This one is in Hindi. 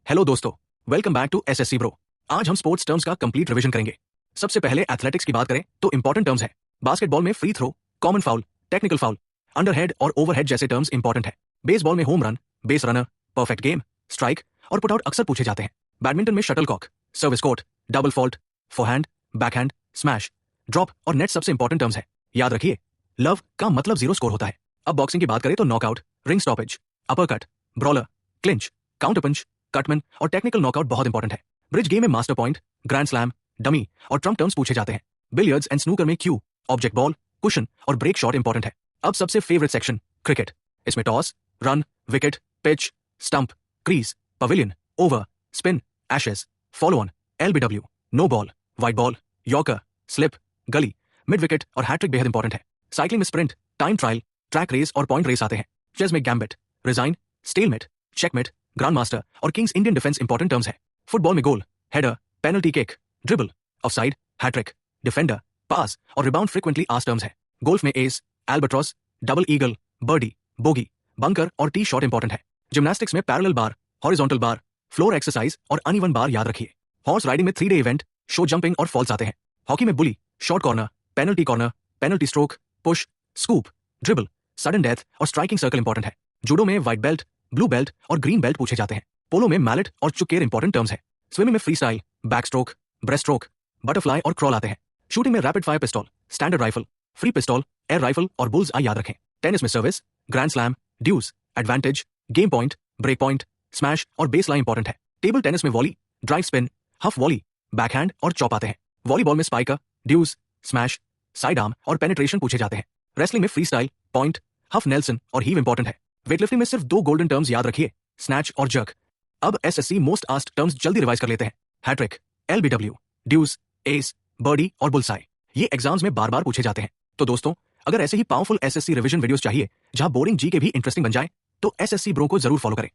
हेलो दोस्तों, welcome back to SSC bro. आज हम स्पोर्ट्स टर्म्स का कंप्लीट रिवीजन करेंगे। सबसे पहले एथलेटिक्स की बात करें तो इंपॉर्टेंट टर्म्स है। बास्केटबॉल में free throw, common foul, technical foul, underhand और ओवरहेड जैसे टर्म्स इंपॉर्टेंट है। बेसबॉल में home run, base runner, perfect game, strike और पुटआउट अक्सर पूछे जाते हैं। बैडमिंटन में shuttlecock, service court, double fault, forehand, backhand, smash, drop और नेट सबसे इंपॉर्टेंट टर्म्स है। याद रखिए, लव का मतलब 0 स्कोर होता है। अब बॉक्सिंग की बात करें तो knockout, ring stoppage, uppercut, brawler, clinch, counter punch, cutman और टेक्निकल नॉकआउट बहुत इंपॉर्टेंट है। ब्रिज गेम में master point, grand slam, dummy और ट्रम्प टर्म्स पूछे जाते हैं। बिलियर्ड्स एंड स्नूकर में क्यू, ऑब्जेक्ट बॉल, कुशन और ब्रेक शॉट इंपॉर्टेंट है। अब सबसे फेवरेट सेक्शन क्रिकेट। इसमें toss, run, wicket, pitch, stump, crease, pavilion, over, spin, Ashes, follow on, LBW, no ball, wide ball, yorker, slip, gully, mid wicket और हैट्रिक बेहद इंपॉर्टेंट है। साइकिलिंग में sprint, time trial, track race और पॉइंट रेस आते हैं। चेस में gambit, resign, stalemate, checkmate, grand master और king's Indian defence important terms है। फुटबॉल में goal, header, penalty kick, dribble, offside, hat-trick, defender, pass और रिबाउंड फ्रीक्वेंटली आस्क्ड टर्म्स है। गोल्फ में ace, albatross, double eagle, birdie, bogey, bunker और टी शॉट इंपॉर्टेंट है। जिम्नास्टिक्स में पैरेलल बार, हॉरिजॉन्टल बार, फ्लोर एक्सरसाइज और अनइवन बार याद रखिए। हॉर्स राइडिंग में 3 डे इवेंट, शो जंपिंग और फॉल्स आते हैं। हॉकी में bully, short corner, penalty stroke, push, scoop, dribble, sudden death और स्ट्राइकिंग सर्कल इंपॉर्टेंट है। जूडो में व्हाइट बेल्ट, ब्लू बेल्ट और ग्रीन बेल्ट पूछे जाते हैं। पोलो में मैलेट और चुकेर इंपॉर्टेंट टर्म्स है। स्विमिंग में freestyle, backstroke, breaststroke, butterfly और क्रॉल आते हैं। शूटिंग में rapid fire pistol, standard rifle, free pistol, air rifle और बुल्स आई याद रखें। टेनिस में service, grand slam, deuce, advantage, game point, break point, smash और बेस लाइन इंपॉर्टेंट है। टेबल टेनिस में volley, drive spin, half volley, backhand और चॉप आते हैं। वॉलीबॉल में spiker, deuce, smash, side arm और पेनिट्रेशन पूछे जाते हैं। रेसलिंग में freestyle, point, half nelson और हीव इंपॉर्टेंट है। वेटलिफ्टिंग में सिर्फ 2 गोल्डन टर्म्स याद रखिए, स्नैच और जर्क। अब एसएससी मोस्ट आस्क्ड टर्म्स जल्दी रिवाइज कर लेते हैं। हैट्रिक, एलबीडब्ल्यू, ड्यूस, एस, बर्डी और बुलसाई। ये एग्जाम्स में बार बार पूछे जाते हैं। तो दोस्तों, अगर ऐसे ही पावरफुल एसएससी रिवीजन वीडियोस चाहिए जहां बोरिंग जीके भी इंटरेस्टिंग बन जाए, तो एसएससी ब्रो को जरूर फॉलो करें।